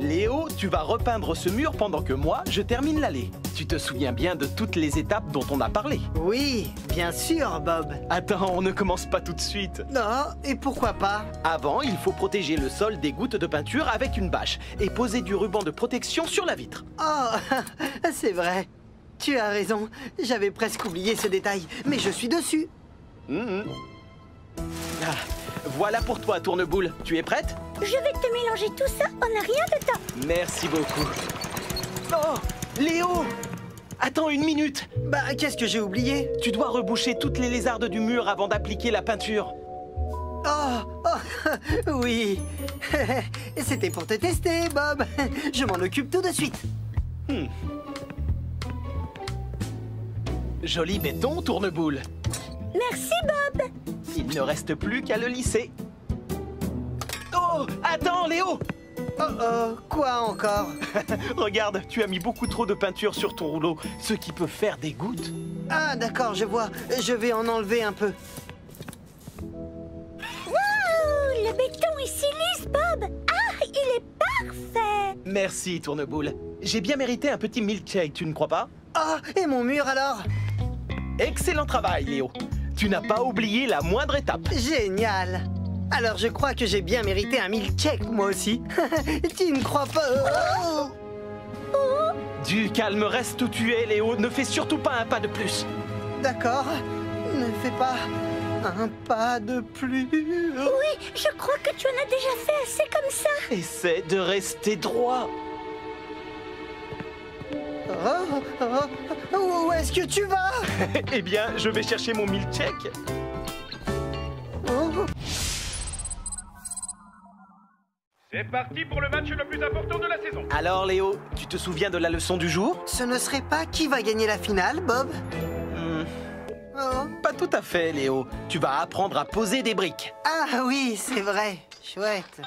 Léo, tu vas repeindre ce mur pendant que moi, je termine l'allée. Tu te souviens bien de toutes les étapes dont on a parlé? Oui, bien sûr, Bob. Attends, on ne commence pas tout de suite. Non, et pourquoi pas? Avant, il faut protéger le sol des gouttes de peinture avec une bâche et poser du ruban de protection sur la vitre. Oh, c'est vrai. Tu as raison, j'avais presque oublié ce détail, mais je suis dessus. Ah, voilà pour toi, Tourneboule. Tu es prête? Je vais te mélanger tout ça en un rien de temps. Merci beaucoup. Oh, Léo! Attends une minute. Bah, qu'est-ce que j'ai oublié? Tu dois reboucher toutes les lézardes du mur avant d'appliquer la peinture. Oh, oui. C'était pour te tester, Bob. Je m'en occupe tout de suite. Joli béton, Tourneboule. Merci, Bob. Il ne reste plus qu'à le lisser. Oh, attends, Léo! Oh, quoi encore? Regarde, tu as mis beaucoup trop de peinture sur ton rouleau, ce qui peut faire des gouttes. Ah, d'accord, je vois. Je vais en enlever un peu. Waouh, le béton est si lisse, Bob. Ah, il est parfait. Merci, Tourneboule. J'ai bien mérité un petit milkshake, tu ne crois pas? Ah, et mon mur alors? Excellent travail, Léo. Tu n'as pas oublié la moindre étape. Génial. Alors je crois que j'ai bien mérité un milkshake, moi aussi. Tu ne crois pas? Du calme, reste où tu es, Léo. Ne fais surtout pas un pas de plus. D'accord. Ne fais pas un pas de plus. Oui, je crois que tu en as déjà fait assez comme ça. Essaie de rester droit. Où est-ce que tu vas? Eh bien, je vais chercher mon milkshake. Oh. C'est parti pour le match le plus important de la saison. Alors, Léo, tu te souviens de la leçon du jour? Ce ne serait pas qui va gagner la finale, Bob? Oh. Pas tout à fait, Léo. Tu vas apprendre à poser des briques. Ah oui, c'est vrai. Chouette.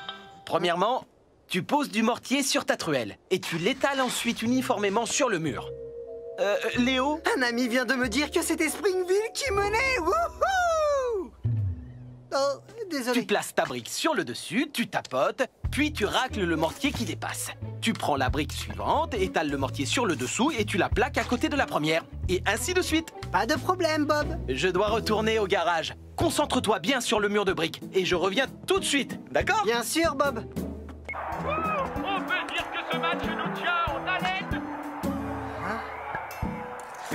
Premièrement, tu poses du mortier sur ta truelle et tu l'étales ensuite uniformément sur le mur. Léo? Un ami vient de me dire que c'était Springville qui menait. Wouhou! Oh, désolé. Tu places ta brique sur le dessus, tu tapotes, puis tu racles le mortier qui dépasse. Tu prends la brique suivante, étales le mortier sur le dessous et tu la plaques à côté de la première. Et ainsi de suite. Pas de problème, Bob. Je dois retourner au garage. Concentre-toi bien sur le mur de briques et je reviens tout de suite, d'accord? Bien sûr, Bob. On peut dire que ce match nous tient en haleine.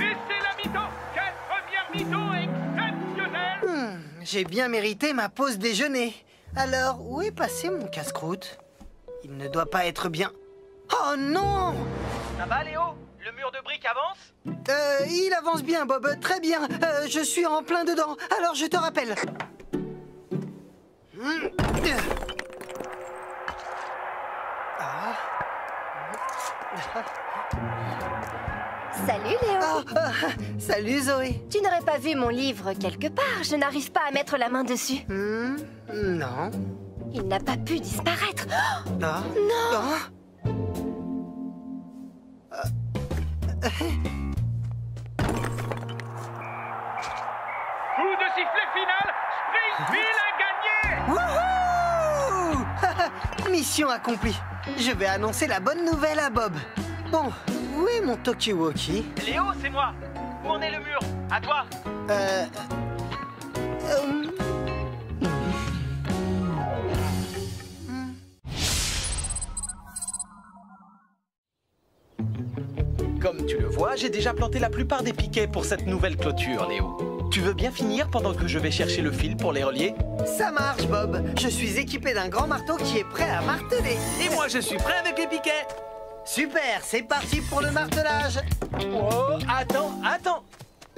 Et c'est la mi-temps. Quelle première mi-temps exceptionnelle. J'ai bien mérité ma pause déjeuner. Alors, où est passé mon casse-croûte? Il ne doit pas être bien. Oh non! Ça va, Léo? Le mur de briques avance? Il avance bien, Bob. Très bien. Je suis en plein dedans. Alors, je te rappelle. Salut, Léo. Salut, Zoé. Tu n'aurais pas vu mon livre quelque part. Je n'arrive pas à mettre la main dessus. Non. Il n'a pas pu disparaître. Oh, Non. non. Coup de sifflet final. Springville a gagné. Wouhou! Mission accomplie. Je vais annoncer la bonne nouvelle à Bob. Bon, où est mon talkie-walkie? Léo, c'est moi. Où en est le mur? À toi. Comme tu le vois, j'ai déjà planté la plupart des piquets pour cette nouvelle clôture, Léo. Tu veux bien finir pendant que je vais chercher le fil pour les relier? Ça marche, Bob. Je suis équipé d'un grand marteau qui est prêt à marteler. Et moi, je suis prêt avec les piquets. Super, c'est parti pour le martelage. Oh, attends.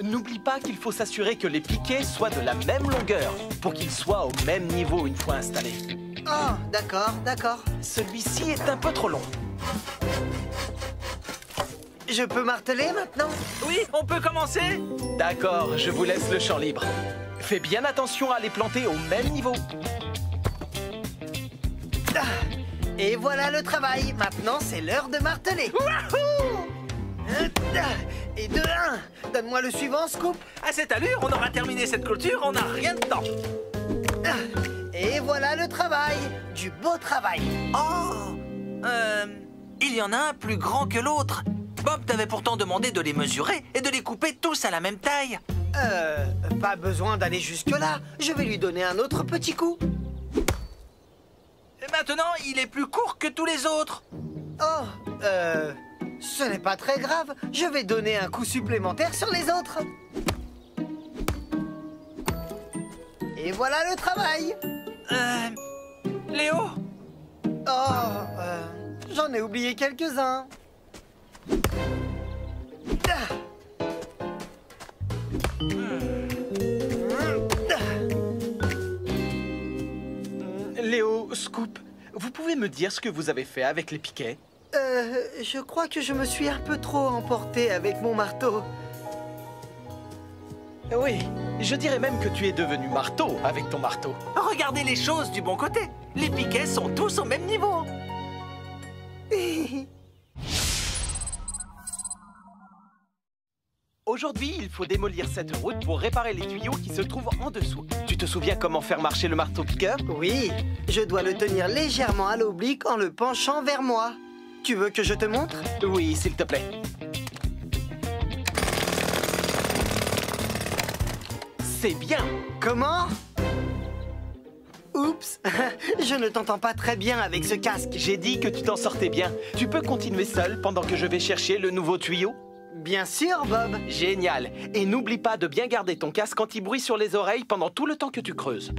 N'oublie pas qu'il faut s'assurer que les piquets soient de la même longueur pour qu'ils soient au même niveau une fois installés. Oh, d'accord. Celui-ci est un peu trop long. Je peux marteler maintenant? Oui, on peut commencer? D'accord, je vous laisse le champ libre. Fais bien attention à les planter au même niveau. Et voilà le travail. Maintenant, c'est l'heure de marteler. Wouhou! Et de 1. Donne-moi le suivant, Scoop. À cette allure, on aura terminé cette clôture en un rien de temps. Et voilà le travail. Du beau travail. Oh! Il y en a un plus grand que l'autre. Bob t'avait pourtant demandé de les mesurer et de les couper tous à la même taille. Pas besoin d'aller jusque-là. Je vais lui donner un autre petit coup. Et maintenant, il est plus court que tous les autres. Oh, ce n'est pas très grave. Je vais donner un coup supplémentaire sur les autres. Et voilà le travail. Léo? Oh, j'en ai oublié quelques-uns. Léo, Scoop, vous pouvez me dire ce que vous avez fait avec les piquets? Je crois que je me suis un peu trop emporté avec mon marteau. Oui, je dirais même que tu es devenu marteau avec ton marteau. Regardez les choses du bon côté. Les piquets sont tous au même niveau. Aujourd'hui, il faut démolir cette route pour réparer les tuyaux qui se trouvent en dessous. Tu te souviens comment faire marcher le marteau-piqueur? Oui, je dois le tenir légèrement à l'oblique en le penchant vers moi. Tu veux que je te montre? Oui, s'il te plaît. C'est bien. Comment? Oups, je ne t'entends pas très bien avec ce casque. J'ai dit que tu t'en sortais bien. Tu peux continuer seul pendant que je vais chercher le nouveau tuyau? Bien sûr, Bob. Génial. Et n'oublie pas de bien garder ton casque anti-bruit sur les oreilles pendant tout le temps que tu creuses.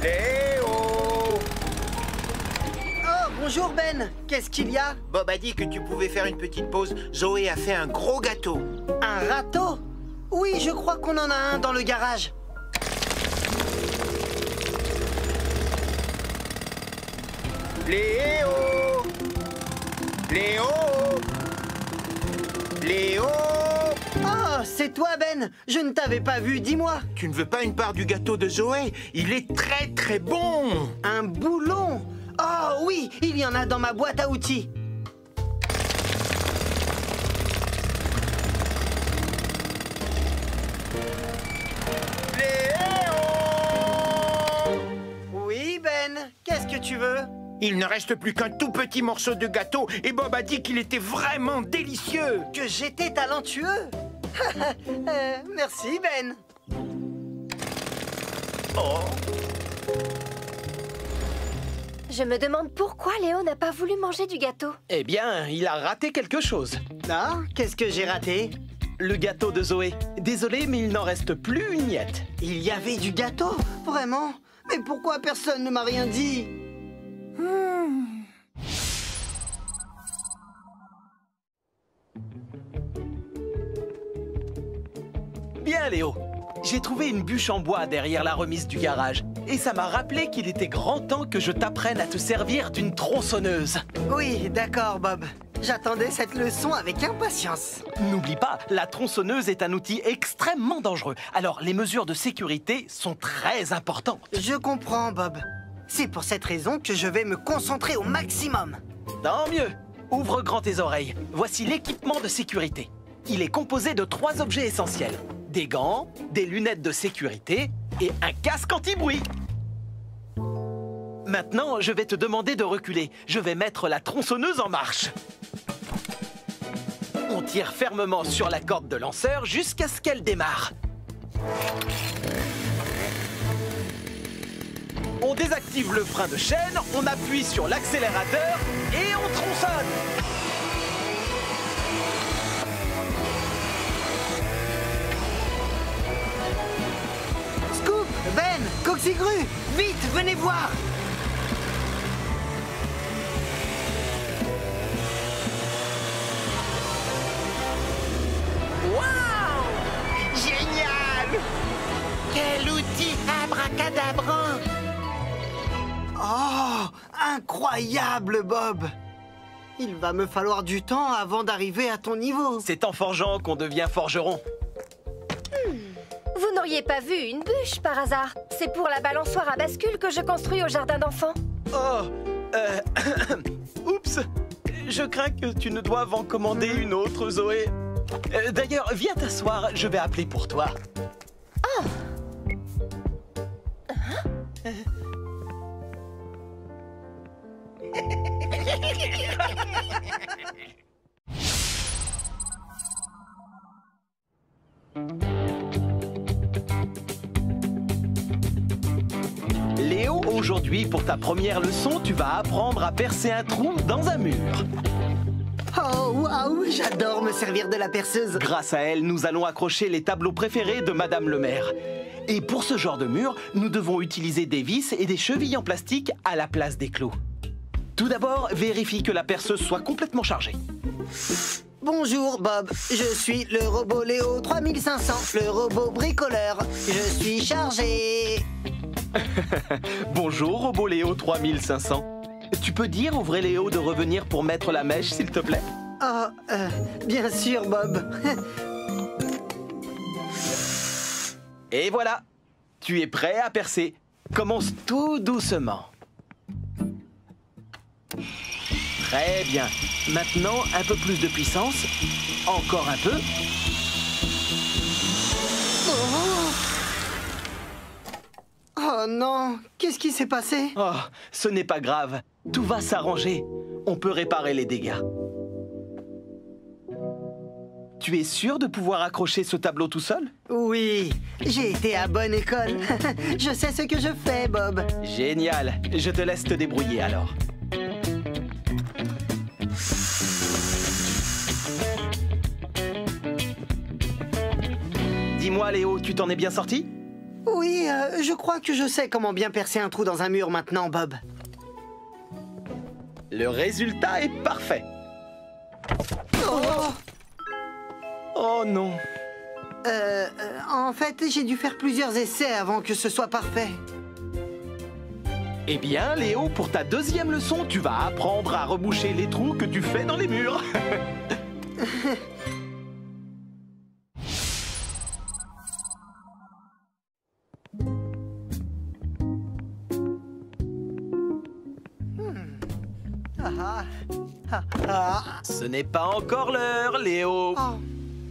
Léo! Oh, bonjour Ben. Qu'est-ce qu'il y a? Bob a dit que tu pouvais faire une petite pause. Zoé a fait un gros gâteau. Un râteau? Oui, je crois qu'on en a un dans le garage. Léo! Léo! Léo! Oh, c'est toi Ben. Je ne t'avais pas vu, dis-moi. Tu ne veux pas une part du gâteau de Zoé? Il est très très bon! Un boulon? Oh oui, il y en a dans ma boîte à outils. Léo! Oui Ben, qu'est-ce que tu veux? Il ne reste plus qu'un tout petit morceau de gâteau et Bob a dit qu'il était vraiment délicieux. Que j'étais talentueux. Merci Ben. Oh. Je me demande pourquoi Léo n'a pas voulu manger du gâteau. Eh bien, il a raté quelque chose. Ah, qu'est-ce que j'ai raté? Le gâteau de Zoé. Désolé, mais il n'en reste plus une miette. Il y avait du gâteau? Vraiment? Mais pourquoi personne ne m'a rien dit? Bien, Léo. J'ai trouvé une bûche en bois derrière la remise du garage. Et ça m'a rappelé qu'il était grand temps que je t'apprenne à te servir d'une tronçonneuse. Oui, d'accord, Bob. J'attendais cette leçon avec impatience. N'oublie pas, la tronçonneuse est un outil extrêmement dangereux. Alors, les mesures de sécurité sont très importantes. Je comprends, Bob. C'est pour cette raison que je vais me concentrer au maximum. Tant mieux. Ouvre grand tes oreilles. Voici l'équipement de sécurité. Il est composé de 3 objets essentiels. Des gants, des lunettes de sécurité et un casque anti-bruit. Maintenant, je vais te demander de reculer. Je vais mettre la tronçonneuse en marche. On tire fermement sur la corde de lanceur jusqu'à ce qu'elle démarre. On désactive le frein de chaîne, on appuie sur l'accélérateur et on tronçonne. Scoop, Ben, Coxigru, vite, venez voir. Wow! Génial! Quel outil abracadabrant! Oh, incroyable, Bob. Il va me falloir du temps avant d'arriver à ton niveau. C'est en forgeant qu'on devient forgeron. Vous n'auriez pas vu une bûche par hasard? C'est pour la balançoire à bascule que je construis au jardin d'enfants. Oh, oups. Je crains que tu ne doives en commander une autre, Zoé. D'ailleurs, viens t'asseoir, je vais appeler pour toi. Oh. Hein? Léo, aujourd'hui, pour ta première leçon, tu vas apprendre à percer un trou dans un mur. Oh, waouh, j'adore me servir de la perceuse. Grâce à elle, nous allons accrocher les tableaux préférés de Madame le maire. Et pour ce genre de mur, nous devons utiliser des vis et des chevilles en plastique à la place des clous. Tout d'abord, vérifie que la perceuse soit complètement chargée. Bonjour Bob, je suis le robot Léo 3500, le robot bricoleur. Je suis chargé. Bonjour, robot Léo 3500. Tu peux dire au vrai Léo de revenir pour mettre la mèche, s'il te plaît? Oh, bien sûr Bob. Et voilà, tu es prêt à percer. Commence tout doucement. Très bien. Maintenant, un peu plus de puissance. Encore un peu. Oh non, qu'est-ce qui s'est passé? Oh, ce n'est pas grave. Tout va s'arranger. On peut réparer les dégâts. Tu es sûr de pouvoir accrocher ce tableau tout seul? Oui, j'ai été à bonne école. Je sais ce que je fais, Bob. Génial. Je te laisse te débrouiller alors. Dis-moi, Léo, tu t'en es bien sorti? Oui, je crois que je sais comment bien percer un trou dans un mur maintenant, Bob. Le résultat est parfait. Oh, Oh non. En fait, j'ai dû faire plusieurs essais avant que ce soit parfait. Eh bien, Léo, pour ta deuxième leçon, tu vas apprendre à reboucher les trous que tu fais dans les murs. Ce n'est pas encore l'heure, Léo. Oh,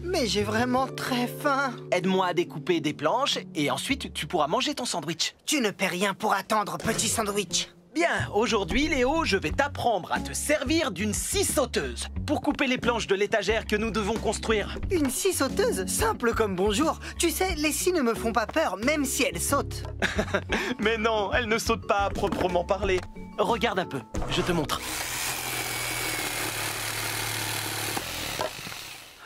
mais j'ai vraiment très faim. Aide-moi à découper des planches et ensuite tu pourras manger ton sandwich. Tu ne paies rien pour attendre, petit sandwich. Bien, aujourd'hui, Léo, je vais t'apprendre à te servir d'une scie sauteuse pour couper les planches de l'étagère que nous devons construire. Une scie sauteuse, simple comme bonjour. Tu sais, les scies ne me font pas peur, même si elles sautent. Mais non, elle ne saute pas à proprement parler. Regarde un peu, je te montre.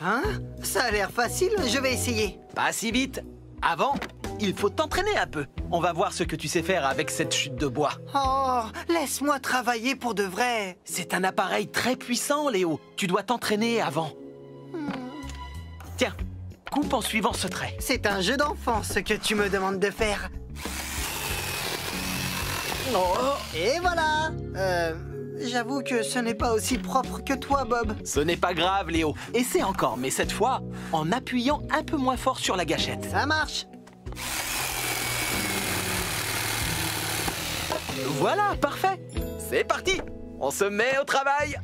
Hein? Ça a l'air facile, je vais essayer. Pas si vite. Avant, il faut t'entraîner un peu. On va voir ce que tu sais faire avec cette chute de bois. Oh, laisse-moi travailler pour de vrai. C'est un appareil très puissant, Léo. Tu dois t'entraîner avant. Tiens, coupe en suivant ce trait. C'est un jeu d'enfant, ce que tu me demandes de faire. Oh, et voilà. J'avoue que ce n'est pas aussi propre que toi, Bob. Ce n'est pas grave, Léo. Essaie encore, mais cette fois, en appuyant un peu moins fort sur la gâchette. Ça marche. Voilà, parfait. C'est parti. On se met au travail.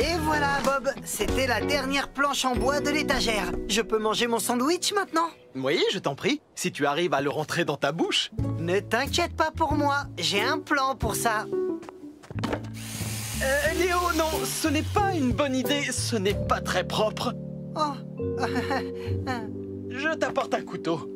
Et voilà, Bob. C'était la dernière planche en bois de l'étagère. Je peux manger mon sandwich maintenant? Oui, je t'en prie, si tu arrives à le rentrer dans ta bouche. Ne t'inquiète pas pour moi. J'ai un plan pour ça. Léo, non, ce n'est pas une bonne idée. Ce n'est pas très propre. Oh. Je t'apporte un couteau.